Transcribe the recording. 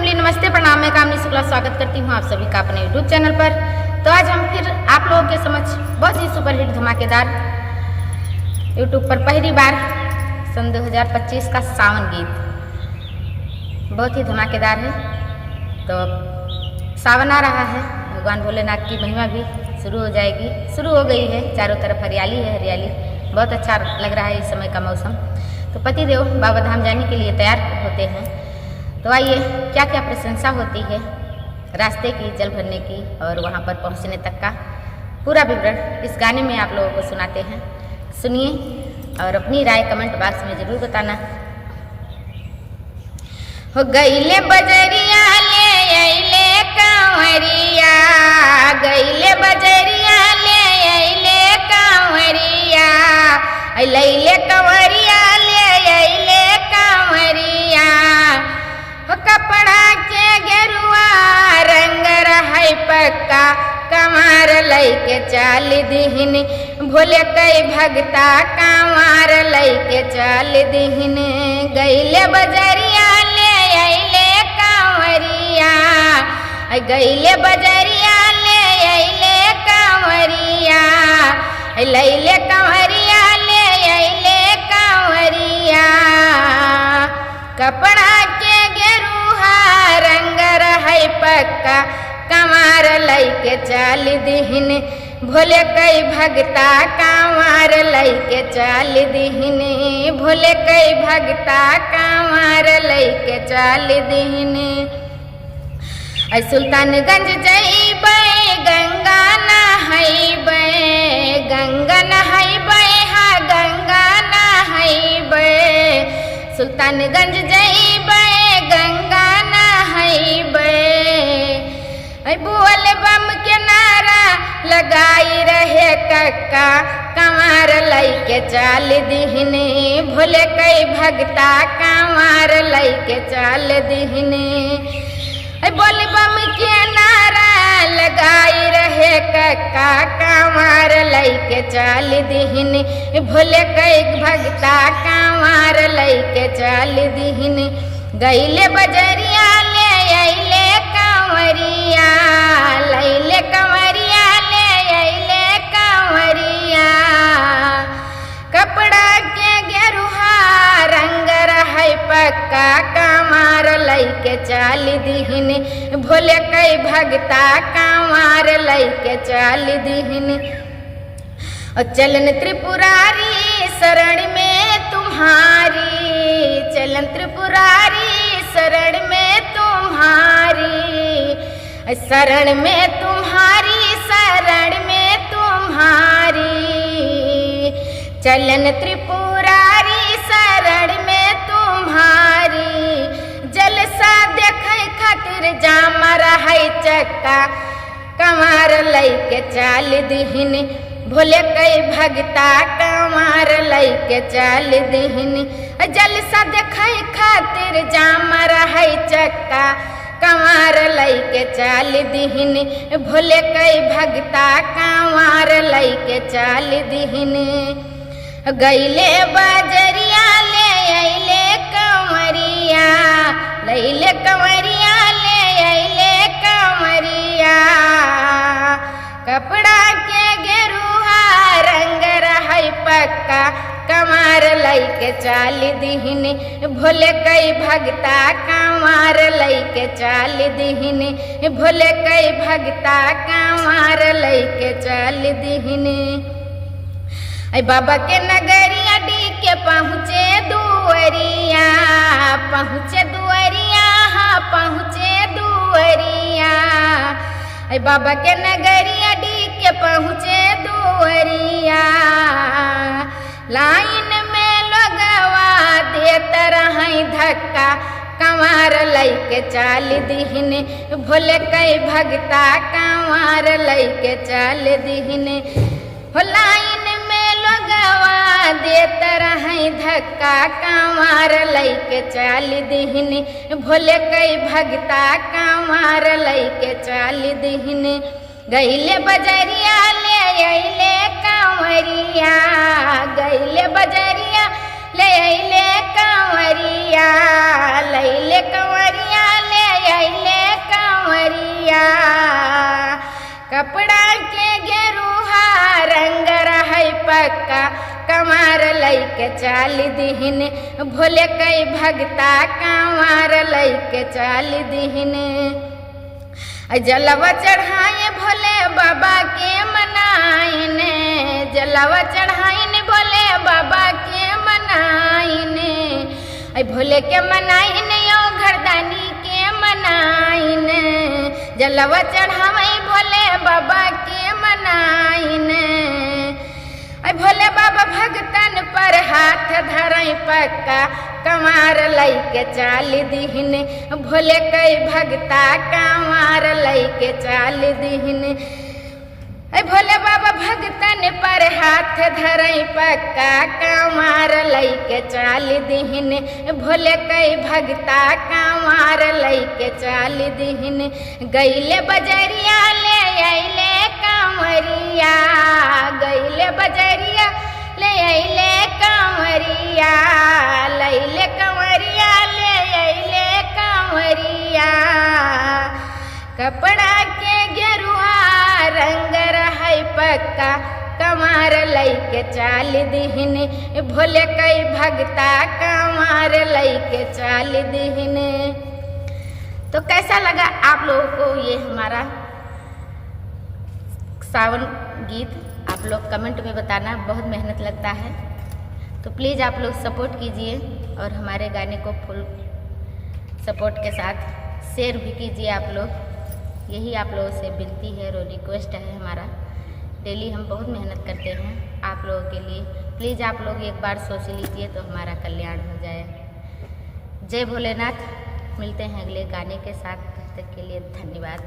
Family, नमस्ते, प्रणाम। मैं कामनी शुक्ला स्वागत करती हूँ आप सभी का अपने यूट्यूब चैनल पर। तो आज हम फिर आप लोगों के समक्ष बहुत ही सुपरहिट धमाकेदार यूट्यूब पर पहली बार सन 2025 का सावन गीत बहुत ही धमाकेदार है। तो सावन आ रहा है, भगवान भोलेनाथ की महिमा भी शुरू हो जाएगी, शुरू हो गई है। चारों तरफ हरियाली है, हरियाली बहुत अच्छा लग रहा है इस समय का मौसम। तो पतिदेव बाबा धाम जाने के लिए तैयार होते हैं। तो आइए, क्या क्या प्रशंसा होती है रास्ते की, जल भरने की और वहाँ पर पहुँचने तक का पूरा विवरण इस गाने में आप लोगों को सुनाते हैं। सुनिए और अपनी राय कमेंट बॉक्स में ज़रूर बताना। हो गईले बजरिया ले अइले कांवरिया, गईले बजरिया ले अइले कांवरिया, अइले कांवरिया ले अइले कांवरिया। हो कपड़ा के गेरुआ रंग रहै पक्का, कमार लैके चाल दिहिन भोले कई भगता, कमार लैके चाल दिहिन। गईले बजरिया ले अइले कांवरिया, गईले बजरिया ले अइले कांवरिया, लैले कांवरिया ले अइले कांवरिया। कपड़ा के गेरुआ रंग रहै पक्का, कमार लैके चाल दिहिन भोले कई भगता, कमार लैके चाल दिहिन भोले कई भगता, कमार लैके चाल दिहिन। सुल्तानगंज जइबै गंगा नहैबै, गंगा नहैबै, हा गंगा नहैबै। सुल्तानगंज जइबै गंगा नहैबै, बोल बम के नारा लगाई रहे कक्का, कमार लैके चाल दिहिन भोले कई भगता, कमार लैके चाल दिहिन। बोल बम के नारा लगाई रहे कक्का, कमार लैके चाल दिहिन भोले कई भगता, कमार लैके चाल दिहिन। गईले बजरिया ले अइले कांवरिया, लैले कांवरिया ले अइले कांवरिया। कपड़ा के गेरुआ रंग रहै पक्का, कमार लैके चाल दिहिन भोले कई भगता, कमार लैके चाल दिहिन। चलन त्रिपुरारी शरण में तुम्हारी, चलन त्रिपुरारी शरण में तुम्हारी, शरण में तुम्हारी, शरण में तुम्हारी। चलन त्रिपुरारी शरण में तुम्हारी, जलसा देखे खातिर जाम रहै चक्का, कमार लैके चाल दिहिन भोले कई भगता, कमार लैके चाल दिहिन। जलसा देखे खातिर जाम रहै चक्का, कमार लैके चाल दिहिन भोले कई भगता, कमार लैके चाल दिहिन। गईले बजरिया ले अइले कांवरिया, लैले कांवरिया ले अइले कांवरिया। कपड़ा के गेरुआ रंग रहै पक्का, कमार लैके चाल दिहिन भोले कई भगता, कमार लैके चाल दिहिन भोले कई भगता, कमार लैके चाल दिहिन। बाबा के नगरिया डी के पहुँचे दुअरिया, पहुँचे दुअरिया, हाँ पहुँचे दुअरिया। बाबा के नगरिया डी के पहुँचे दुअरिया। लाइन में लगवा देत रहै धक्का, कमार लैके चाल दिहिन भोले कई भगता, कमार लैके चाल दिहिन। हो लाइन में लगवा देत रहै धक्का, कमार लैके चाल दिहिन भोले कई भगता, कमार लैके चाल दिहिन। गईले बजरिया ले अइले कांवरिया, गईले बजरिया ले अइले कांवरिया, लैले कांवरिया ले कपड़ा के गेरुहा रंग रहै पक्का कमार लैके चाल दीहिन भोले कई भगता कमार लैके चाल दीहिन जलवा चढ़ाए भोले बाबा के मनाइन जलवा चढ़ाइन भोले बाबा के मनाइन भोले के मनाइन यो घरदानी के मनाइन जलवा चढ़ावे भोले बाबा के मनाइन भोले बाबा भगतन पर हाथ धरई पक्का कमार लैके चाल दीहिन भोले कई भगता कमार लैके चाल दीहिन भोले बाबा भगतन पर हाथ धरई पक्का कमार लैके चाल दीहिन भोले कई भगता कमार लैके चाल दीहिन गईले बजरिया ले अइले कांवरिया गईले बजरिया ले अइले कांवरिया लैले कांवरिया ले अइले कांवरिया कपड़ा के गेरुआ रंग रहै पक्का कमार लैके चाल दीहिन भोले कई भगता कमार लैके चाल दीहिन। तो कैसा लगा आप लोगों को ये हमारा सावन गीत? आप लोग कमेंट में बताना, बहुत मेहनत लगता है। तो प्लीज़ आप लोग सपोर्ट कीजिए और हमारे गाने को फुल सपोर्ट के साथ शेयर भी कीजिए आप लोग। यही आप लोगों से विनती है और रिक्वेस्ट है हमारा। डेली हम बहुत मेहनत करते हैं आप लोगों के लिए। प्लीज़ आप लोग एक बार सोच लीजिए तो हमारा कल्याण हो जाए। जय भोलेनाथ। मिलते हैं अगले गाने के साथ, तब तक के लिए धन्यवाद।